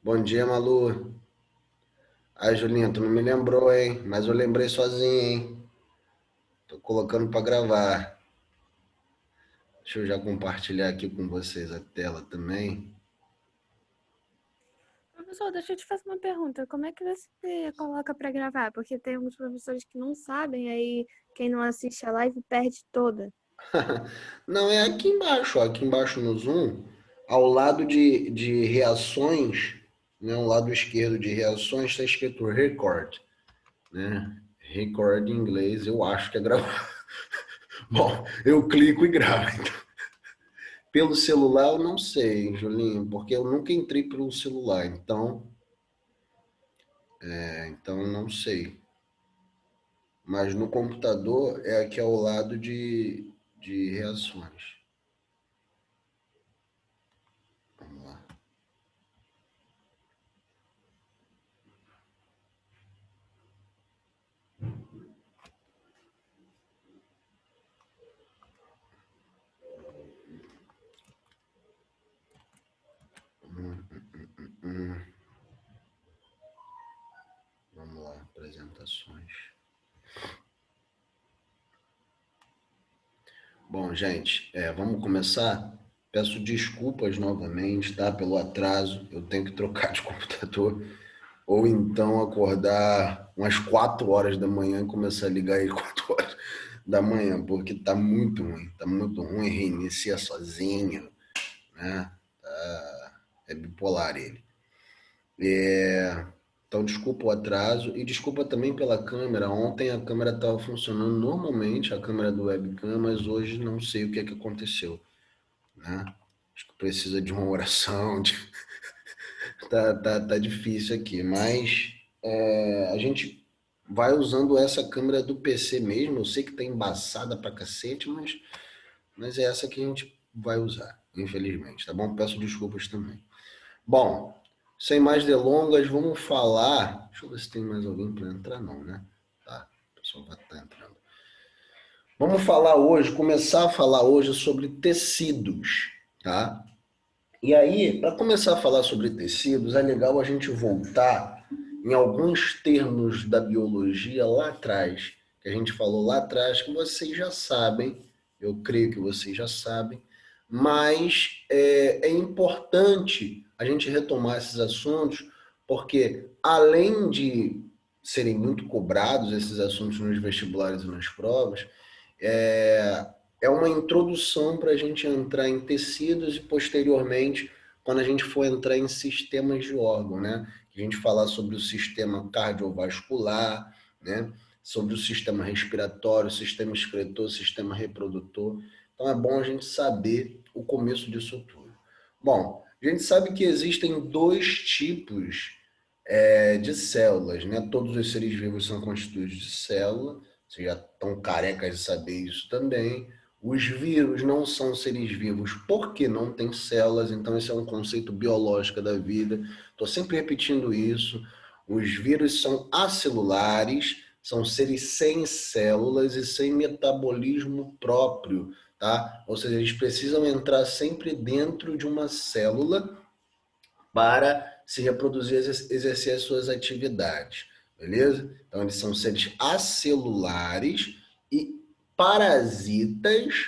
Bom dia, Malu. Ai, Julinho, tu não me lembrou, hein? Mas eu lembrei sozinho, hein? Tô colocando pra gravar. Deixa eu já compartilhar aqui com vocês a tela também. Professor, deixa eu te fazer uma pergunta. Como é que você coloca para gravar? Porque tem alguns professores que não sabem, aí quem não assiste a live perde toda. Não, é aqui embaixo, ó. Aqui embaixo no Zoom, ao lado de reações, né? Ao lado esquerdo de reações está escrito record, né? Record em inglês, eu acho que é gravar. Bom, eu clico e gravo. Pelo celular eu não sei, Julinho, porque eu nunca entrei pelo celular, então eu não sei. Mas no computador é aqui ao lado de reações. Vamos lá. Hum, vamos lá, apresentações. Bom, gente, vamos começar. Peço desculpas novamente, tá? Pelo atraso. Eu tenho que trocar de computador. Ou então acordar umas 4 horas da manhã e começar a ligar aí 4 horas da manhã, porque tá muito ruim. Tá muito ruim, reinicia sozinho, né? É bipolar ele. Então, desculpa o atraso e desculpa também pela câmera. Ontem a câmera estava funcionando normalmente, a câmera do webcam, mas hoje não sei o que é que aconteceu, né? Acho que precisa de uma oração, tá difícil aqui, mas a gente vai usando essa câmera do PC mesmo. Eu sei que tá embaçada pra cacete, mas é essa que a gente vai usar, infelizmente, tá bom? Peço desculpas também. Bom, sem mais delongas, vamos falar. Deixa eu ver se tem mais alguém para entrar, não, né? Tá, o pessoal vai estar entrando. Vamos falar hoje, começar a falar hoje sobre tecidos, tá? E aí, para começar a falar sobre tecidos, é legal a gente voltar em alguns termos da biologia lá atrás, que a gente falou lá atrás, que vocês já sabem, eu creio que vocês já sabem, mas é importante a gente retomar esses assuntos, porque além de serem muito cobrados esses assuntos nos vestibulares e nas provas, é, é uma introdução para a gente entrar em tecidos e posteriormente, quando a gente for entrar em sistemas de órgão, né? A gente falar sobre o sistema cardiovascular, né? Sobre o sistema respiratório, sistema excretor, sistema reprodutor. Então é bom a gente saber o começo disso tudo. Bom, a gente sabe que existem dois tipos de células, né? Todos os seres vivos são constituídos de célula, vocês já estão carecas de saber isso também. Os vírus não são seres vivos porque não têm células, então esse é um conceito biológico da vida. Estou sempre repetindo isso. Os vírus são acelulares, são seres sem células e sem metabolismo próprio, tá? Ou seja, eles precisam entrar sempre dentro de uma célula para se reproduzir, exercer as suas atividades, beleza? Então eles são seres acelulares e parasitas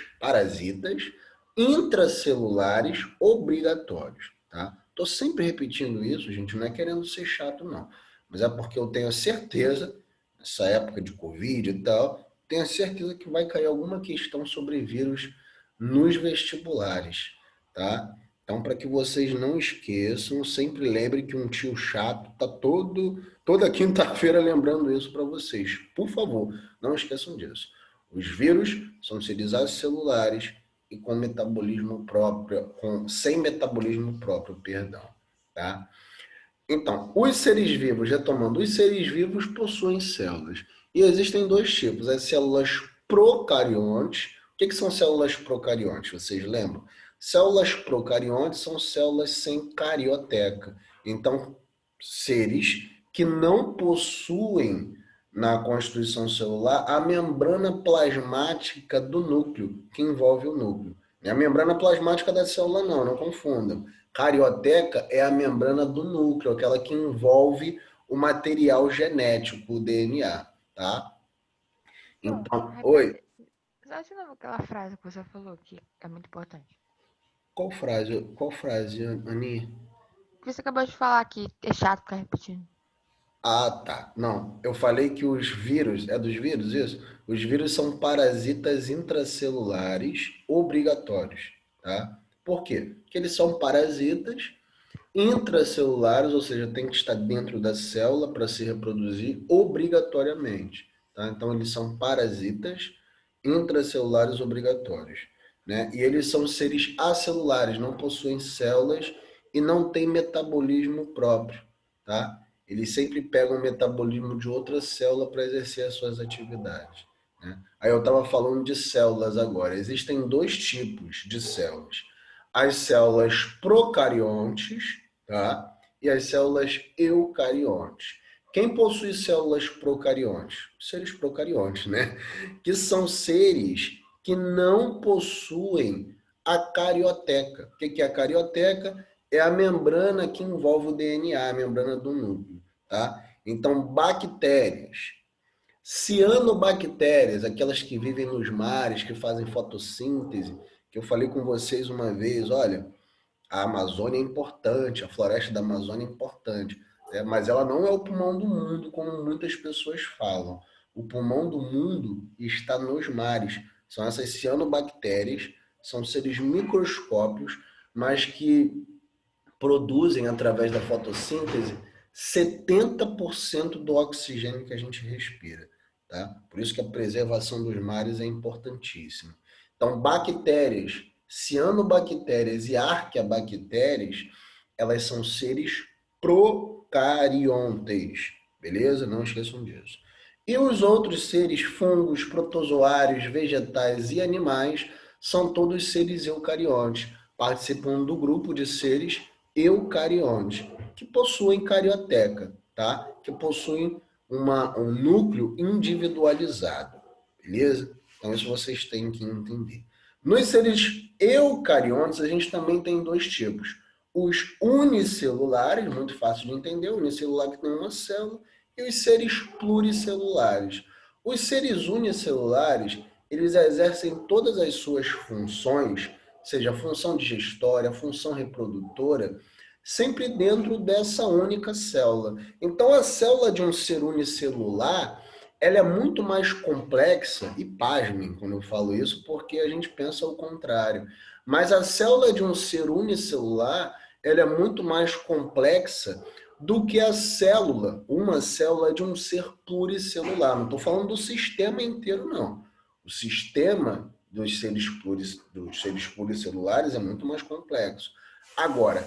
intracelulares obrigatórios, tá? Tô sempre repetindo isso, gente, não é querendo ser chato não, mas é porque eu tenho certeza, nessa época de Covid e tal, tenho certeza que vai cair alguma questão sobre vírus nos vestibulares, tá? Então, para que vocês não esqueçam, sempre lembre que um tio chato tá toda quinta-feira lembrando isso para vocês. Por favor, não esqueçam disso. Os vírus são seres acelulares e com metabolismo próprio, sem metabolismo próprio, perdão, tá? Então, os seres vivos, retomando, os seres vivos possuem células. E existem dois tipos, as células procariontes. O que são células procariontes? Vocês lembram? Células procariontes são células sem carioteca. Então, seres que não possuem na constituição celular a membrana plasmática do núcleo, que envolve o núcleo. A membrana plasmática da célula não confundam. Carioteca é a membrana do núcleo, aquela que envolve o material genético, o DNA, tá? Pô, Então, oi, repete. Só de novo aquela frase que você falou que é muito importante. qual frase, Aninha? Que você acabou de falar que é chato ficar repetindo. Ah, tá. Não, eu falei que os vírus, é dos vírus isso? Os vírus são parasitas intracelulares obrigatórios, tá? Por quê? Porque eles são parasitas intracelulares, ou seja, tem que estar dentro da célula para se reproduzir obrigatoriamente, tá? Então, eles são parasitas intracelulares obrigatórios, né? E eles são seres acelulares, não possuem células e não têm metabolismo próprio, tá? Eles sempre pegam o metabolismo de outra célula para exercer as suas atividades, né? Aí eu estava falando de células agora. Existem dois tipos de células. As células procariontes, tá? E as células eucariontes. Quem possui células procariontes? Seres procariontes, né? Que são seres que não possuem a carioteca. O que é a carioteca? É a membrana que envolve o DNA, a membrana do núcleo, tá? Então, bactérias, cianobactérias, aquelas que vivem nos mares, que fazem fotossíntese, que eu falei com vocês uma vez, olha, a Amazônia é importante, a floresta da Amazônia é importante, né? Mas ela não é o pulmão do mundo, como muitas pessoas falam. O pulmão do mundo está nos mares. São essas cianobactérias, são seres microscópios, mas que produzem, através da fotossíntese, 70% do oxigênio que a gente respira, tá? Por isso que a preservação dos mares é importantíssima. Então, bactérias, cianobactérias e arqueabactérias, elas são seres procariontes, beleza? Não esqueçam disso. E os outros seres, fungos, protozoários, vegetais e animais, são todos seres eucariontes, participam do grupo de seres eucariontes, que possuem carioteca, tá? Que possuem um núcleo individualizado, beleza? Então isso vocês têm que entender. Nos seres eucariontes, a gente também tem dois tipos. Os unicelulares, muito fácil de entender, o unicelular que tem uma célula, e os seres pluricelulares. Os seres unicelulares, eles exercem todas as suas funções, seja a função digestória, a função reprodutora, sempre dentro dessa única célula. Então, a célula de um ser unicelular, ela é muito mais complexa, e pasmem quando eu falo isso, porque a gente pensa o contrário. Mas a célula de um ser unicelular, ela é muito mais complexa do que a célula, uma célula de um ser pluricelular. Não estou falando do sistema inteiro, não. O sistema dos seres pluricelulares é muito mais complexo. Agora,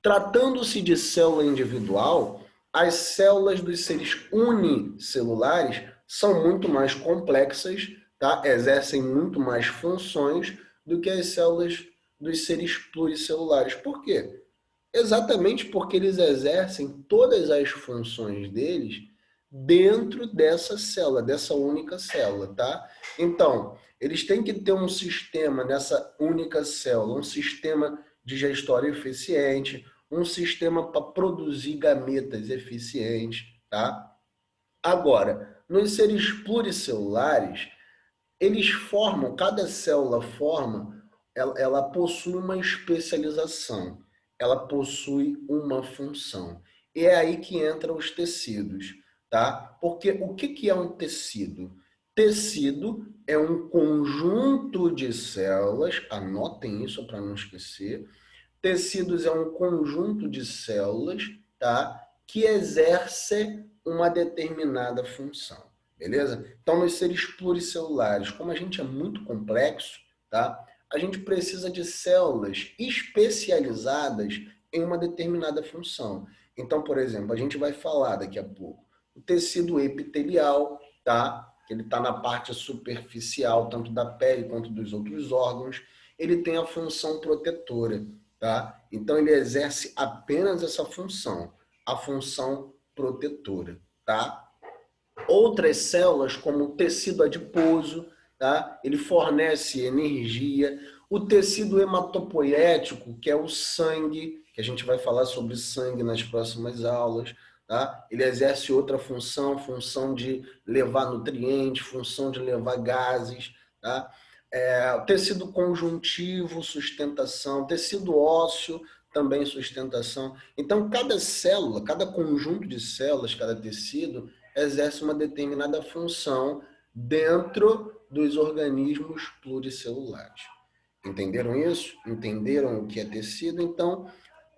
tratando-se de célula individual, as células dos seres unicelulares são muito mais complexas, tá? Exercem muito mais funções do que as células dos seres pluricelulares. Por quê? Exatamente porque eles exercem todas as funções deles dentro dessa célula, dessa única célula, tá? Então, eles têm que ter um sistema nessa única célula, um sistema digestório eficiente, um sistema para produzir gametas eficientes, tá? Agora, nos seres pluricelulares, eles formam, cada célula forma, ela possui uma especialização, ela possui uma função. E é aí que entram os tecidos, tá? Porque o que é um tecido? Tecido é um conjunto de células, anotem isso para não esquecer. Tecidos é um conjunto de células, tá? Que exerce uma determinada função, beleza? Então, nos seres pluricelulares, como a gente é muito complexo, tá? A gente precisa de células especializadas em uma determinada função. Então, por exemplo, a gente vai falar daqui a pouco o tecido epitelial, tá? Que ele está na parte superficial, tanto da pele quanto dos outros órgãos. Ele tem a função protetora, tá? Então, ele exerce apenas essa função, a função protetora, tá? Outras células, como o tecido adiposo, tá? Ele fornece energia. O tecido hematopoético, que é o sangue, que a gente vai falar sobre sangue nas próximas aulas, tá? Ele exerce outra função, função de levar nutrientes, função de levar gases, tá? Tecido conjuntivo, sustentação, tecido ósseo, também sustentação. Então, cada célula, cada conjunto de células, cada tecido, exerce uma determinada função dentro dos organismos pluricelulares. Entenderam isso? Entenderam o que é tecido? Então,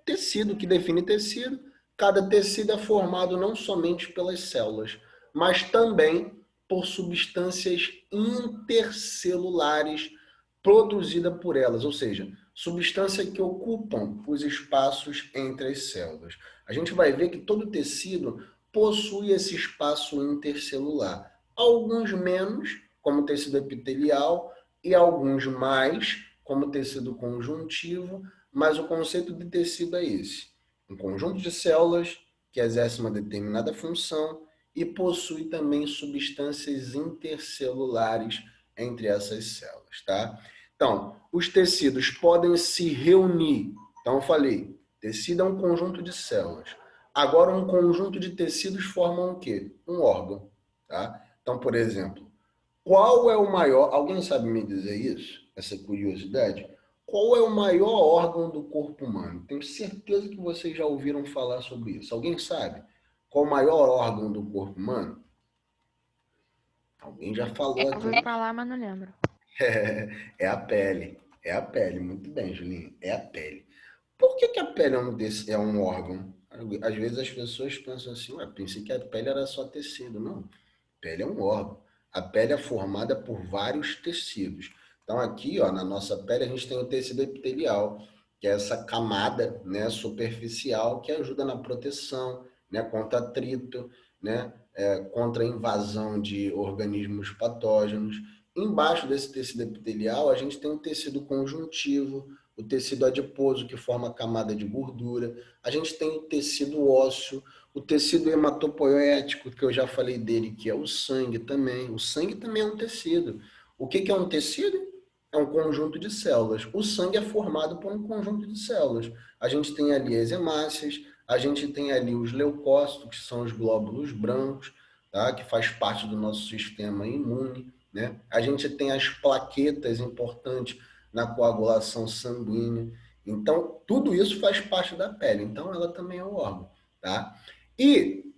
tecido, que define tecido, cada tecido é formado não somente pelas células, mas também por substâncias intercelulares produzidas por elas, ou seja, substâncias que ocupam os espaços entre as células. A gente vai ver que todo tecido possui esse espaço intercelular. Alguns menos, como o tecido epitelial, e alguns mais, como o tecido conjuntivo, mas o conceito de tecido é esse: um conjunto de células que exerce uma determinada função e possui também substâncias intercelulares entre essas células, tá? Então, os tecidos podem se reunir. Então, eu falei, tecido é um conjunto de células. Agora, um conjunto de tecidos formam o quê? Um órgão, tá? Então, por exemplo, qual é o maior... Alguém sabe me dizer isso? Essa curiosidade? Qual é o maior órgão do corpo humano? Tenho certeza que vocês já ouviram falar sobre isso. Alguém sabe? Qual o maior órgão do corpo humano? Alguém já falou Eu aqui. ouvi falar, mas não lembro. É a pele. É a pele. Muito bem, Julinho. É a pele. Por que a pele é um órgão? Às vezes as pessoas pensam assim, ué, pensei que a pele era só tecido. Não. A pele é um órgão. A pele é formada por vários tecidos. Então aqui, ó, na nossa pele a gente tem o tecido epitelial, que é essa camada, né, superficial que ajuda na proteção, né, contra atrito, né, contra a invasão de organismos patógenos. Embaixo desse tecido epitelial a gente tem o tecido conjuntivo, o tecido adiposo, que forma a camada de gordura. A gente tem o tecido ósseo, o tecido hematopoético, que eu já falei dele, que é o sangue também. O sangue também é um tecido. O que é um tecido? É um conjunto de células. O sangue é formado por um conjunto de células. A gente tem ali as hemácias, a gente tem ali os leucócitos, que são os glóbulos brancos, tá? Que faz parte do nosso sistema imune, né? A gente tem as plaquetas importantes na coagulação sanguínea. Então, tudo isso faz parte da pele. Então, ela também é um órgão, tá? E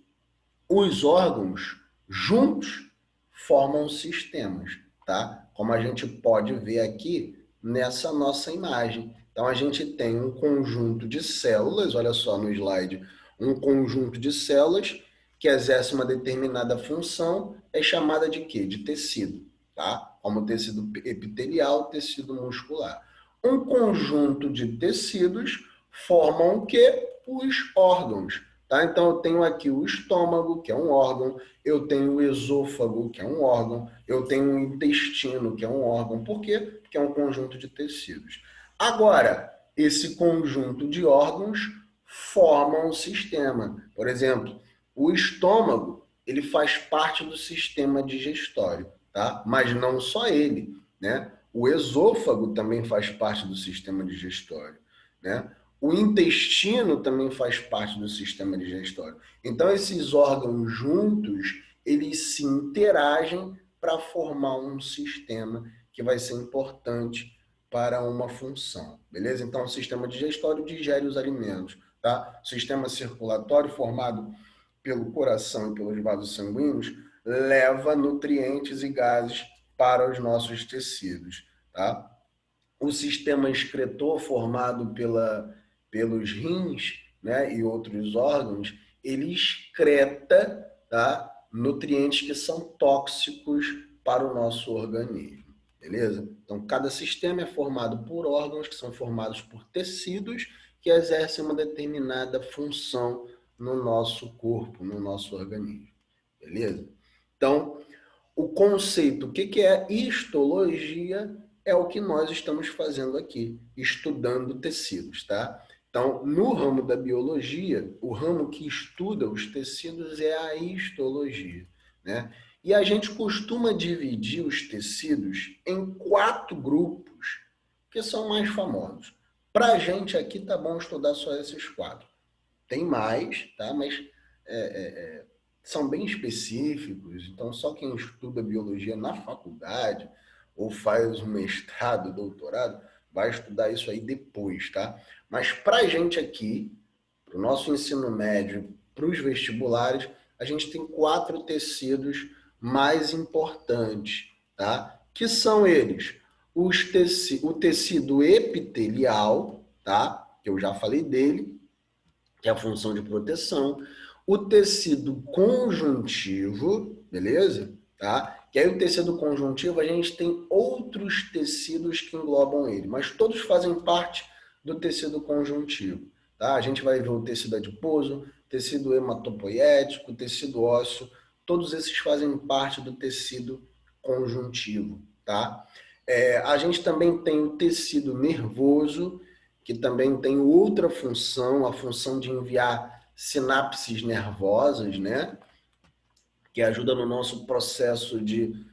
os órgãos juntos formam sistemas, tá? Como a gente pode ver aqui nessa nossa imagem. Então, a gente tem um conjunto de células, olha só no slide, um conjunto de células que exerce uma determinada função, é chamada de quê? De tecido, tá? Como tecido epitelial, tecido muscular. Um conjunto de tecidos formam o quê? Os órgãos. Tá? Então, eu tenho aqui o estômago, que é um órgão, eu tenho o esôfago, que é um órgão, eu tenho o intestino, que é um órgão. Por quê? Porque é um conjunto de tecidos. Agora, esse conjunto de órgãos forma um sistema. Por exemplo, o estômago, ele faz parte do sistema digestório, tá? Mas não só ele, né? O esôfago também faz parte do sistema digestório, né? O intestino também faz parte do sistema digestório. Então, esses órgãos juntos, eles se interagem para formar um sistema que vai ser importante para uma função, beleza? Então, o sistema digestório digere os alimentos, tá? O sistema circulatório, formado pelo coração e pelos vasos sanguíneos, leva nutrientes e gases para os nossos tecidos, tá? O sistema excretor, formado pelos rins, né, e outros órgãos, ele excreta, tá, nutrientes que são tóxicos para o nosso organismo, beleza? Então, cada sistema é formado por órgãos que são formados por tecidos que exercem uma determinada função no nosso corpo, no nosso organismo, beleza? Então, o conceito, o que é histologia, é o que nós estamos fazendo aqui, estudando tecidos, tá? Então, no ramo da biologia, o ramo que estuda os tecidos é a histologia, né? E a gente costuma dividir os tecidos em 4 grupos que são mais famosos: Para a gente aqui tá bom estudar só esses quatro. Tem mais, tá? Mas são bem específicos, então só quem estuda biologia na faculdade ou faz um mestrado, doutorado, vai estudar isso aí depois, tá? Mas para a gente aqui, para o nosso ensino médio, para os vestibulares, a gente tem 4 tecidos mais importantes, tá? Que são eles: o tecido epitelial, tá? Que eu já falei dele, que é a função de proteção, o tecido conjuntivo, beleza? Tá? Que aí o tecido conjuntivo, a gente tem outros tecidos que englobam ele, mas todos fazem parte do tecido conjuntivo. Tá? A gente vai ver o tecido adiposo, tecido hematopoético, tecido ósseo, todos esses fazem parte do tecido conjuntivo. Tá? A gente também tem o tecido nervoso, que também tem outra função, a função de enviar sinapses nervosas, né? Que ajuda no nosso processo de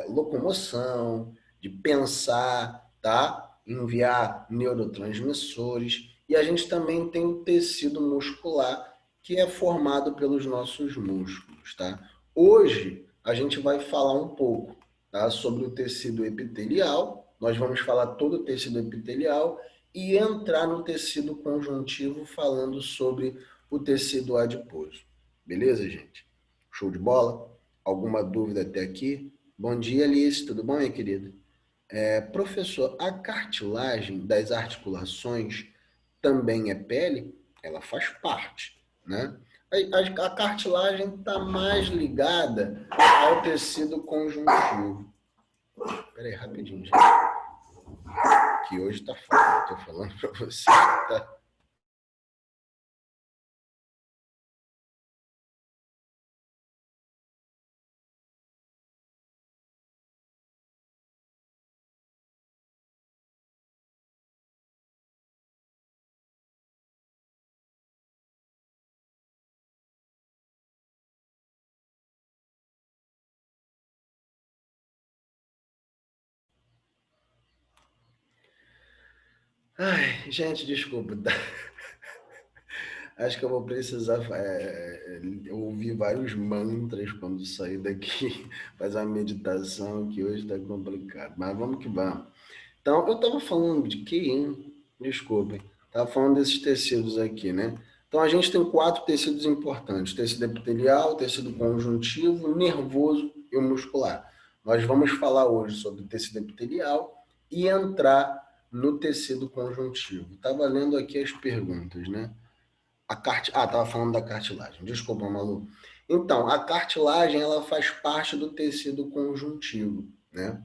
locomoção, de pensar, tá? Enviar neurotransmissores. E a gente também tem o tecido muscular, que é formado pelos nossos músculos, tá? Hoje, a gente vai falar um pouco, tá, sobre o tecido epitelial. Nós vamos falar todo o tecido epitelial e entrar no tecido conjuntivo falando sobre o tecido adiposo. Beleza, gente? Show de bola? Alguma dúvida até aqui? Bom dia, Alice. Tudo bom, minha querida? Professor, a cartilagem das articulações também é pele? Ela faz parte, né? A cartilagem está mais ligada ao tecido conjuntivo. Espera aí, rapidinho, gente. Que hoje está foda. Estou falando para vocês, tá? Ai, gente, desculpa. Acho que eu vou precisar ouvir vários mantras quando sair daqui, fazer uma meditação, que hoje está complicado. Mas vamos que vamos. Então, eu estava falando de quê, hein? Desculpem. Estava falando desses tecidos aqui, né? Então, a gente tem 4 tecidos importantes: tecido epitelial, tecido conjuntivo, nervoso e o muscular. Nós vamos falar hoje sobre o tecido epitelial e entrar no tecido conjuntivo. Estava lendo aqui as perguntas, né? Estava falando da cartilagem. Desculpa, Malu. Então, a cartilagem ela faz parte do tecido conjuntivo, né?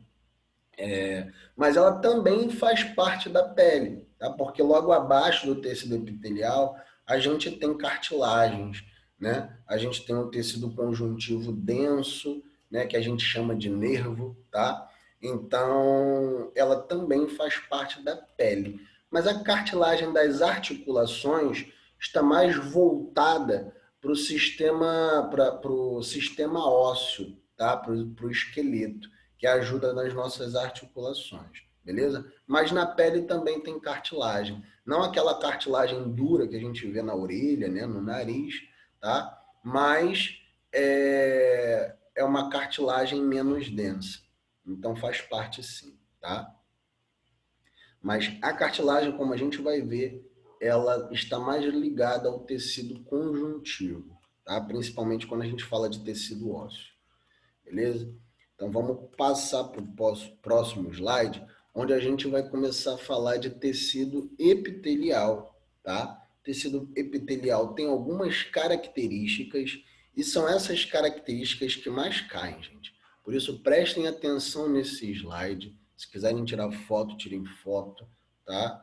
Mas ela também faz parte da pele, tá? Porque logo abaixo do tecido epitelial a gente tem cartilagens, né? A gente tem um tecido conjuntivo denso, né? Que a gente chama de nervo, tá? Então, ela também faz parte da pele. Mas a cartilagem das articulações está mais voltada para o sistema ósseo, tá? Para o esqueleto, que ajuda nas nossas articulações, beleza? Mas na pele também tem cartilagem. Não aquela cartilagem dura que a gente vê na orelha, né, no nariz, tá? Mas é uma cartilagem menos densa. Então faz parte sim, tá? Mas a cartilagem, como a gente vai ver, ela está mais ligada ao tecido conjuntivo, tá? Principalmente quando a gente fala de tecido ósseo. Beleza? Então vamos passar para o próximo slide, onde a gente vai começar a falar de tecido epitelial, tá? Tecido epitelial tem algumas características e são essas características que mais caem, gente. Por isso prestem atenção nesse slide. Se quiserem tirar foto, tirem foto, tá?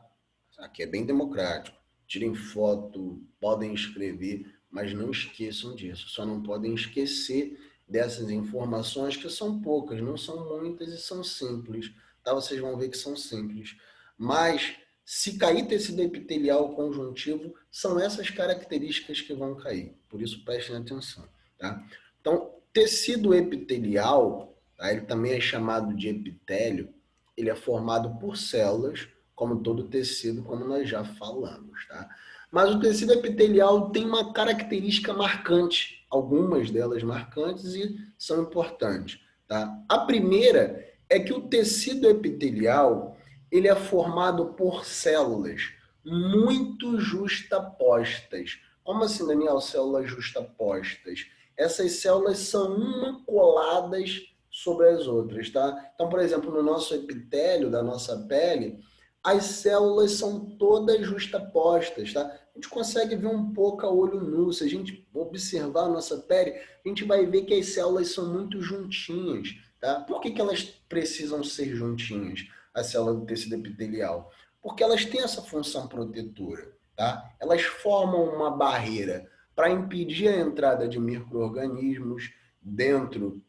Aqui é bem democrático. Tirem foto, podem escrever, mas não esqueçam disso. Só não podem esquecer dessas informações, que são poucas, não são muitas e são simples, tá? Vocês vão ver que são simples. Mas, se cair tecido epitelial conjuntivo, são essas características que vão cair. Por isso, prestem atenção, tá? Então, tecido epitelial, tá? Ele também é chamado de epitélio, ele é formado por células como todo tecido, como nós já falamos, tá? Mas o tecido epitelial tem uma característica marcante, algumas delas marcantes e são importantes, tá? A primeira é que o tecido epitelial, ele é formado por células muito justapostas. Como assim, Daniel, células justapostas? Essas células são uma coladas sobre as outras, tá? Então, por exemplo, no nosso epitélio da nossa pele, as células são todas justapostas, tá? A gente consegue ver um pouco a olho nu. Se a gente observar a nossa pele, a gente vai ver que as células são muito juntinhas, tá? Por que elas precisam ser juntinhas, a célula do tecido epitelial? Porque elas têm essa função protetora, tá? Elas formam uma barreira para impedir a entrada de micro-organismos dentro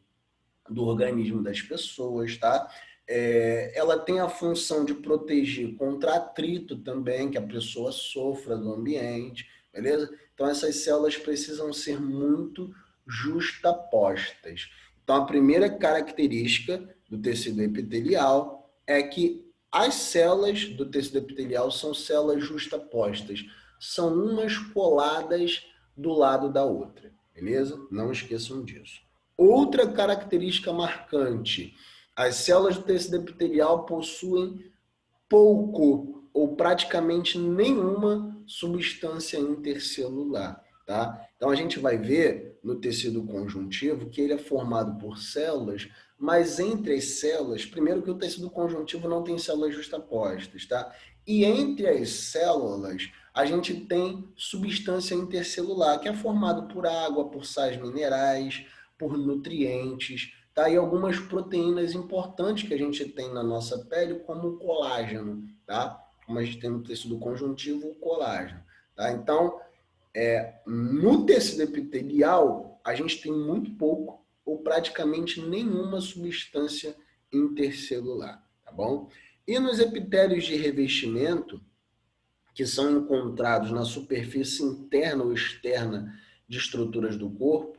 do organismo das pessoas, tá? Ela tem a função de proteger contra atrito também, que a pessoa sofra do ambiente, beleza? Então, essas células precisam ser muito justapostas. Então, a primeira característica do tecido epitelial é que as células do tecido epitelial são células justapostas, são umas coladas do lado da outra, beleza? Não esqueçam disso. Outra característica marcante, as células do tecido epitelial possuem pouco ou praticamente nenhuma substância intercelular, tá? Então a gente vai ver no tecido conjuntivo que ele é formado por células, mas entre as células, primeiro que o tecido conjuntivo não tem células justapostas, tá? E entre as células a gente tem substância intercelular, que é formado por água, por sais minerais, por nutrientes, tá? E algumas proteínas importantes que a gente tem na nossa pele, como o colágeno, tá? Como a gente tem no tecido conjuntivo, o colágeno, tá? Então, no tecido epitelial, a gente tem muito pouco ou praticamente nenhuma substância intercelular, tá bom? E nos epitélios de revestimento, que são encontrados na superfície interna ou externa de estruturas do corpo,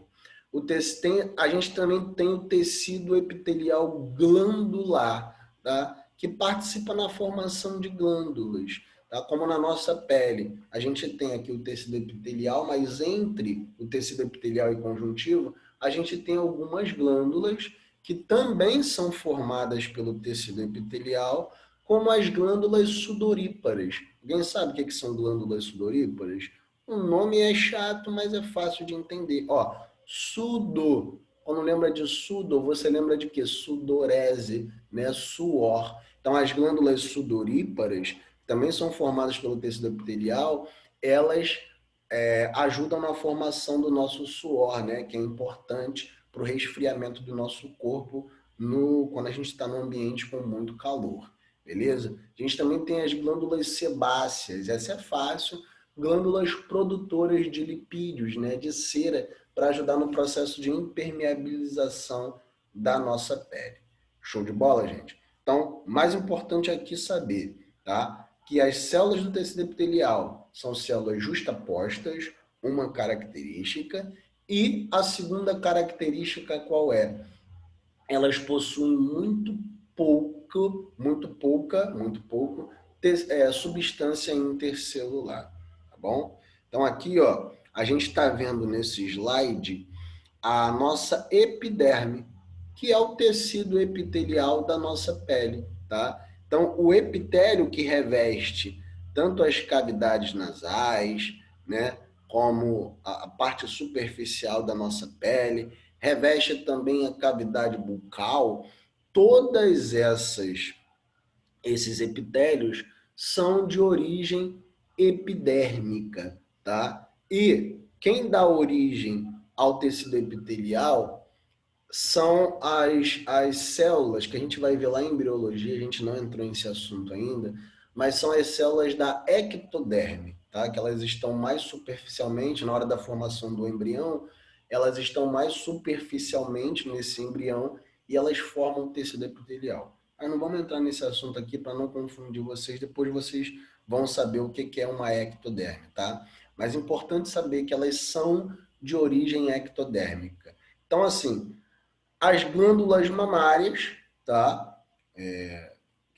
a gente também tem o tecido epitelial glandular, tá? Que participa na formação de glândulas, tá? Como na nossa pele. A gente tem aqui o tecido epitelial, mas entre o tecido epitelial e conjuntivo, a gente tem algumas glândulas que também são formadas pelo tecido epitelial, como as glândulas sudoríparas. Alguém sabe o que são glândulas sudoríparas? O nome é chato, mas é fácil de entender. Ó, sudo. Quando lembra de sudo, você lembra de quê? Sudorese, né? Suor. Então, as glândulas sudoríparas, também são formadas pelo tecido epitelial, elas ajudam na formação do nosso suor, né? Que é importante para o resfriamento do nosso corpo quando a gente está num ambiente com muito calor. Beleza? A gente também tem as glândulas sebáceas, essa é fácil, glândulas produtoras de lipídios, né, de cera, para ajudar no processo de impermeabilização da nossa pele. Show de bola, gente? Então, mais importante aqui saber, tá? Que as células do tecido epitelial são células justapostas, uma característica, e a segunda característica qual é? Elas possuem muito pouco substância intercelular, tá bom? Então aqui, ó, a gente está vendo nesse slide a nossa epiderme, que é o tecido epitelial da nossa pele, tá? Então o epitélio que reveste tanto as cavidades nasais, né, como a parte superficial da nossa pele, reveste também a cavidade bucal. Todas esses epitélios são de origem epidérmica, tá? E quem dá origem ao tecido epitelial são as células, que a gente vai ver lá em embriologia, a gente não entrou nesse assunto ainda, mas são as células da ectoderme, tá? Que elas estão mais superficialmente, na hora da formação do embrião, elas estão mais superficialmente nesse embrião e elas formam o tecido epitelial. Mas não vamos entrar nesse assunto aqui para não confundir vocês, depois vocês vão saber o que é uma ectoderme, tá? Mas é importante saber que elas são de origem ectodérmica. Então, assim, as glândulas mamárias, tá?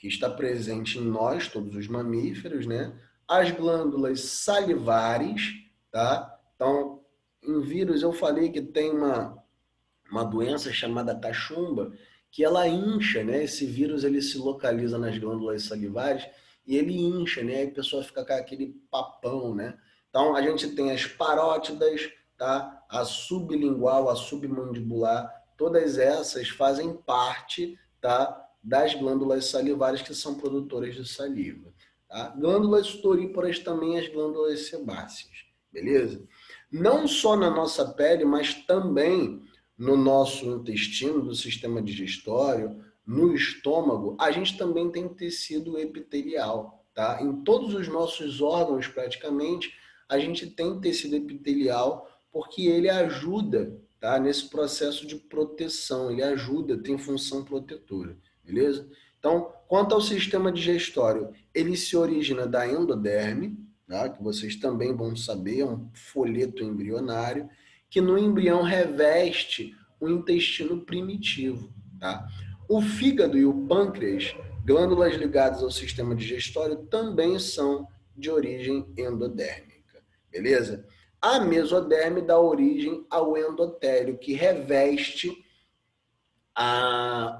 que está presente em nós, todos os mamíferos, né? As glândulas salivares, tá? Então, em vírus eu falei que tem uma doença chamada cachumba, que ela incha, né? Esse vírus ele se localiza nas glândulas salivares e ele incha, né? Aí a pessoa fica com aquele papão, né? Então a gente tem as parótidas, tá? A sublingual, a submandibular, todas essas fazem parte, tá? Das glândulas salivares que são produtoras de saliva, tá? Glândulas sudoríparas também as glândulas sebáceas, beleza? Não só na nossa pele, mas também no nosso intestino, do sistema digestório, no estômago, a gente também tem tecido epitelial, tá? Em todos os nossos órgãos, praticamente, a gente tem tecido epitelial porque ele ajuda, tá? Nesse processo de proteção, ele ajuda, tem função protetora, beleza? Então, quanto ao sistema digestório, ele se origina da endoderme, tá? Que vocês também vão saber, é um folheto embrionário, que no embrião reveste o intestino primitivo, tá? O fígado e o pâncreas, glândulas ligadas ao sistema digestório, também são de origem endodérmica, beleza? A mesoderme dá origem ao endotélio, que reveste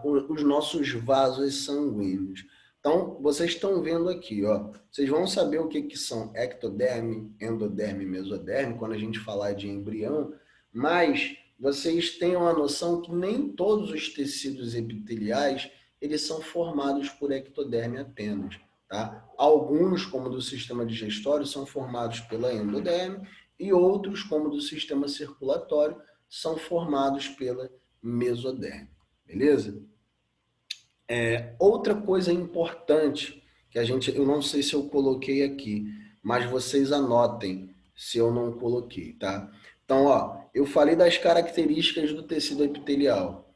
os nossos vasos sanguíneos. Então, vocês estão vendo aqui, ó, vocês vão saber o que são ectoderme, endoderme e mesoderme quando a gente falar de embrião, mas vocês tenham a noção que nem todos os tecidos epiteliais eles são formados por ectoderme apenas, tá? Alguns, como do sistema digestório, são formados pela endoderme e outros, como do sistema circulatório, são formados pela mesoderme. Beleza? Outra coisa importante que eu não sei se eu coloquei aqui, mas vocês anotem se eu não coloquei, tá? Então, ó, eu falei das características do tecido epitelial.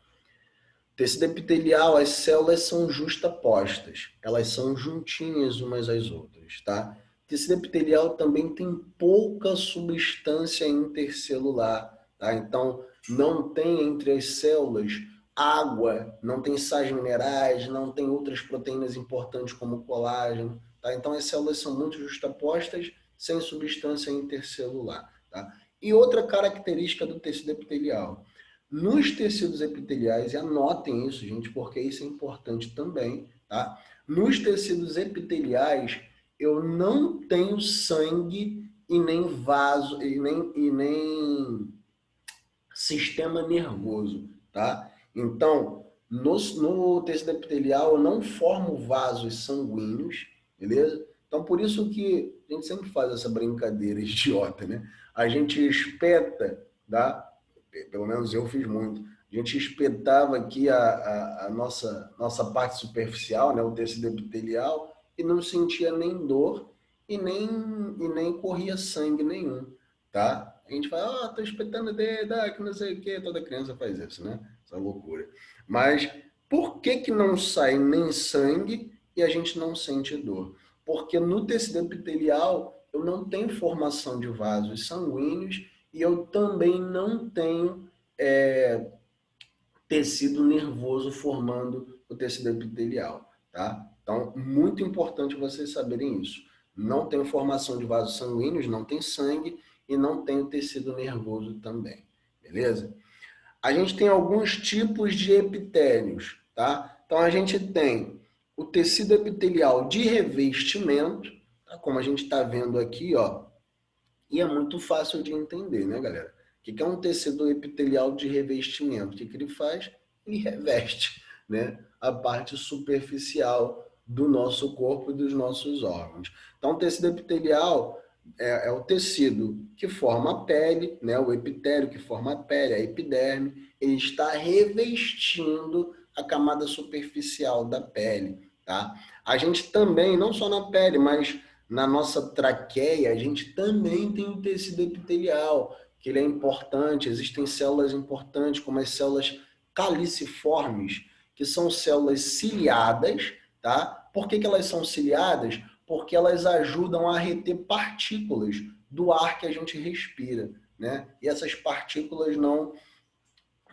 Tecido epitelial, as células são justapostas, elas são juntinhas umas às outras, tá? Tecido epitelial também tem pouca substância intercelular, tá? Então, não tem entre as células água, não tem sais minerais, não tem outras proteínas importantes como colágeno, tá? Então, as células são muito justapostas, sem substância intercelular, tá? E outra característica do tecido epitelial, nos tecidos epiteliais, e anotem isso, gente, porque isso é importante também, tá? Nos tecidos epiteliais, eu não tenho sangue e nem vaso, e nem sistema nervoso, tá? Então, no tecido epitelial, eu não formo vasos sanguíneos, beleza? Então, por isso que a gente sempre faz essa brincadeira idiota, né? A gente espeta, tá? Pelo menos eu fiz muito, a gente espetava aqui a nossa parte superficial, né, o tecido epitelial, e não sentia nem dor e nem corria sangue nenhum, tá? A gente fala, tô espetando o dedo, que não sei o quê, toda criança faz isso, né? Essa loucura. Mas por que não sai nem sangue e a gente não sente dor? Porque no tecido epitelial eu não tenho formação de vasos sanguíneos e eu também não tenho tecido nervoso formando o tecido epitelial, tá? Então, muito importante vocês saberem isso. Não tem formação de vasos sanguíneos, não tem sangue e não tem o tecido nervoso também, beleza? A gente tem alguns tipos de epitélios, tá? Então, a gente tem o tecido epitelial de revestimento, tá? Como a gente está vendo aqui, ó, e é muito fácil de entender, né, galera? O que é um tecido epitelial de revestimento? O que ele faz? Ele reveste, né, a parte superficial do nosso corpo e dos nossos órgãos. Então, o tecido epitelial é o tecido que forma a pele, né, o epitélio que forma a pele, a epiderme, ele está revestindo a camada superficial da pele, tá? A gente também, não só na pele, mas na nossa traqueia, a gente também tem o tecido epitelial, que ele é importante. Existem células importantes, como as células caliciformes, que são células ciliadas, tá? Por que elas são ciliadas? Porque elas ajudam a reter partículas do ar que a gente respira, né? E essas partículas não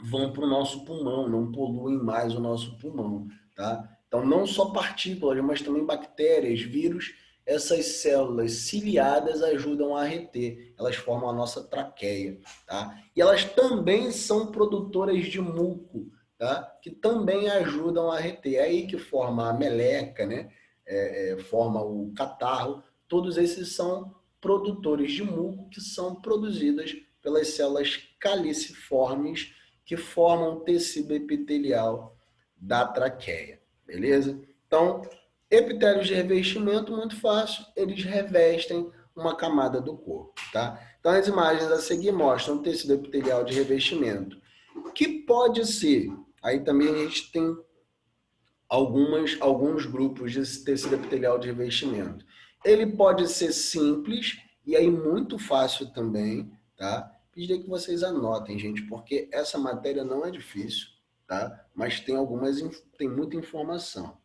vão para o nosso pulmão, não poluem mais o nosso pulmão, tá? Então, não só partículas, mas também bactérias, vírus, essas células ciliadas ajudam a reter, elas formam a nossa traqueia, tá? E elas também são produtoras de muco, tá? Que também ajudam a reter. É aí que forma a meleca, né? Forma o catarro. Todos esses são produtores de muco que são produzidas pelas células caliciformes que formam o tecido epitelial da traqueia, beleza? Então, epitélios de revestimento, muito fácil, eles revestem uma camada do corpo, tá? Então, as imagens a seguir mostram o tecido epitelial de revestimento, que pode ser, aí também a gente tem alguns grupos de tecido epitelial de revestimento. Ele pode ser simples, e aí muito fácil também, tá? Pediria que vocês anotem, gente, porque essa matéria não é difícil, tá? Mas tem muita informação.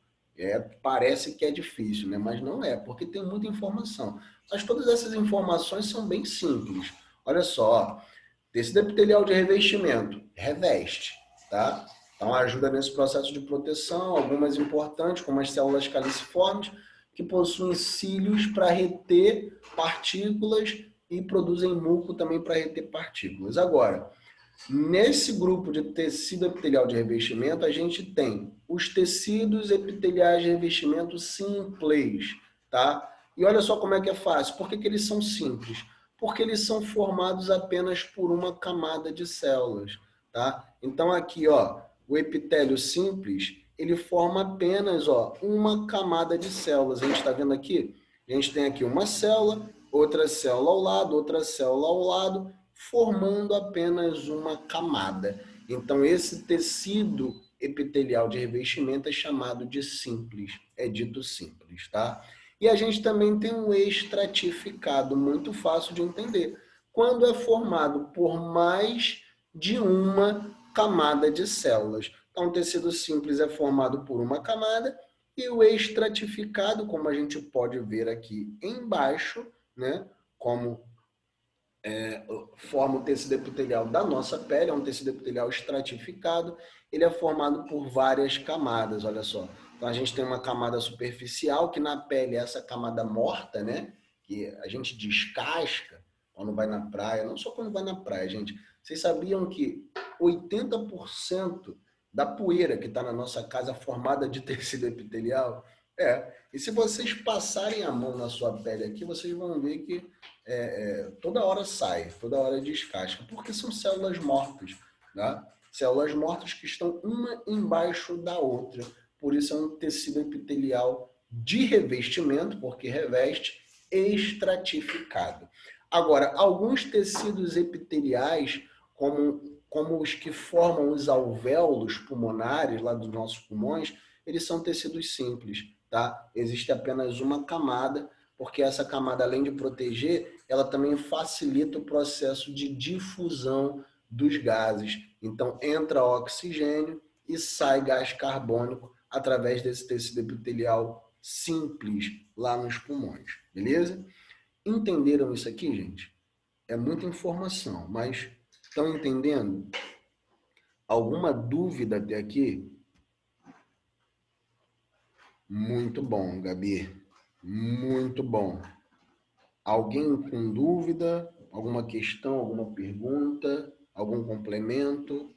Parece que é difícil, né? Mas não é, porque tem muita informação. Mas todas essas informações são bem simples. Olha só, tecido epitelial de revestimento, reveste, tá? Então ajuda nesse processo de proteção, algumas importantes, como as células caliciformes, que possuem cílios para reter partículas e produzem muco também para reter partículas. Agora, nesse grupo de tecido epitelial de revestimento, a gente tem os tecidos epiteliais de revestimento simples, tá? E olha só como é que é fácil. Por que eles são simples? Porque eles são formados apenas por uma camada de células, tá? Então aqui, ó, o epitélio simples, ele forma apenas, ó, uma camada de células. A gente está vendo aqui? A gente tem aqui uma célula, outra célula ao lado, outra célula ao lado, formando apenas uma camada. Então, esse tecido epitelial de revestimento é chamado de simples, é dito simples, tá? E a gente também tem um estratificado, muito fácil de entender, quando é formado por mais de uma camada de células. Então, o tecido simples é formado por uma camada e o estratificado, como a gente pode ver aqui embaixo, né, como forma o tecido epitelial da nossa pele, é um tecido epitelial estratificado, ele é formado por várias camadas, olha só. Então a gente tem uma camada superficial, que na pele é essa camada morta, né? Que a gente descasca quando vai na praia, não só quando vai na praia, gente. Vocês sabiam que 80% da poeira que está na nossa casa é formada de tecido epitelial? E se vocês passarem a mão na sua pele aqui, vocês vão ver que toda hora sai, toda hora descasca, porque são células mortas, tá? Células mortas que estão uma embaixo da outra. Por isso é um tecido epitelial de revestimento, porque reveste, estratificado. Agora, alguns tecidos epiteliais, como os que formam os alvéolos pulmonares lá dos nossos pulmões, eles são tecidos simples, tá? Existe apenas uma camada, porque essa camada, além de proteger, ela também facilita o processo de difusão dos gases. Então, entra oxigênio e sai gás carbônico através desse tecido epitelial simples lá nos pulmões, beleza? Entenderam isso aqui, gente? É muita informação, mas estão entendendo? Alguma dúvida até aqui? Muito bom, Gabi. Muito bom. Alguém com dúvida? Alguma questão, alguma pergunta? Algum complemento?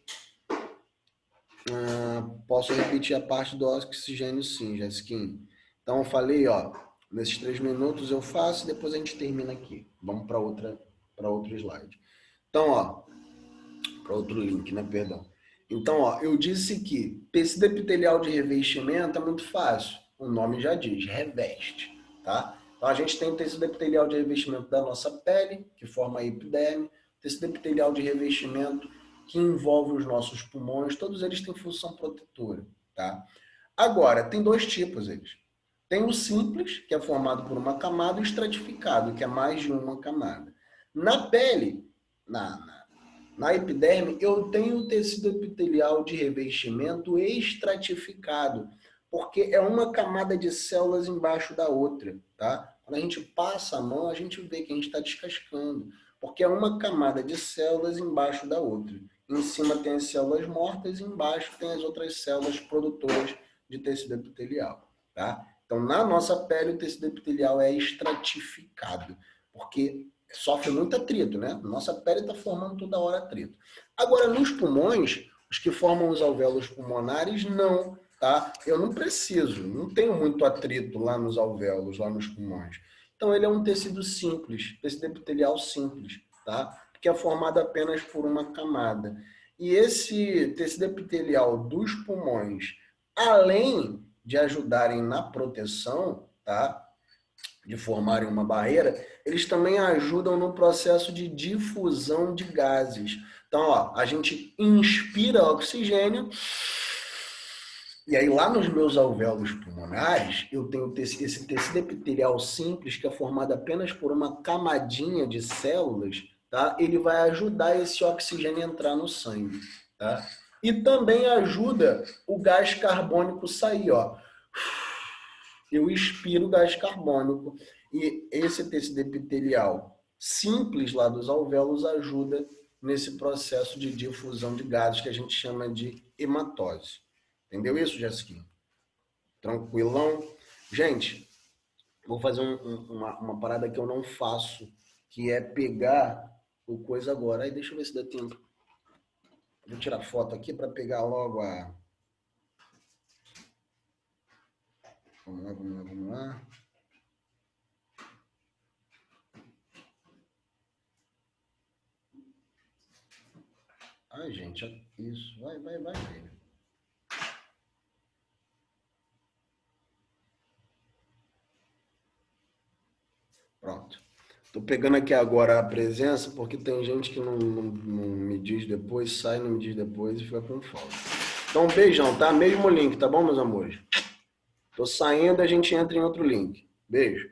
Posso repetir a parte do oxigênio, sim, Jessiquinha. Então, eu falei, ó, nesses 3 minutos eu faço e depois a gente termina aqui. Vamos para outro slide. Então, ó, para outro link, né, perdão. Então, ó, eu disse que tecido epitelial de revestimento é muito fácil. O nome já diz, reveste, tá? Então, a gente tem o tecido epitelial de revestimento da nossa pele, que forma a epiderme, tecido epitelial de revestimento que envolve os nossos pulmões, todos eles têm função protetora, tá? Agora, tem 2 tipos eles. Tem o simples, que é formado por uma camada, e o estratificado, que é mais de uma camada. Na pele, na epiderme, eu tenho o tecido epitelial de revestimento estratificado, porque é uma camada de células embaixo da outra, tá? Quando a gente passa a mão, a gente vê que a gente está descascando, porque é uma camada de células embaixo da outra. Em cima tem as células mortas e embaixo tem as outras células produtoras de tecido epitelial, tá? Então, na nossa pele, o tecido epitelial é estratificado, porque sofre muito atrito, né? Nossa pele está formando toda hora atrito. Agora, nos pulmões, os que formam os alvéolos pulmonares, não, tá? Eu não preciso, não tenho muito atrito lá nos alvéolos, lá nos pulmões. Então, ele é um tecido simples, tecido epitelial simples, tá? Que é formado apenas por uma camada. E esse tecido epitelial dos pulmões, além de ajudarem na proteção, tá? De formarem uma barreira, eles também ajudam no processo de difusão de gases. Então, ó, a gente inspira oxigênio, e aí lá nos meus alvéolos pulmonares, eu tenho esse tecido epitelial simples, que é formado apenas por uma camadinha de células, tá? Ele vai ajudar esse oxigênio a entrar no sangue, tá? E também ajuda o gás carbônico sair, ó. Eu expiro o gás carbônico e esse tecido epitelial simples lá dos alvéolos ajuda nesse processo de difusão de gases que a gente chama de hematose. Entendeu isso, Jéssica? Tranquilão? Gente, vou fazer uma parada que eu não faço, que é pegar o coisa agora. Aí deixa eu ver se dá tempo. Vou tirar foto aqui para pegar logo a... Vamos lá. Ai, gente, isso. Vai. Pronto. Tô pegando aqui agora a presença, porque tem gente que não me diz depois, sai, não me diz depois e fica com falta. Então, um beijão, tá? Mesmo link, tá bom, meus amores? Tô saindo, a gente entra em outro link. Beijo.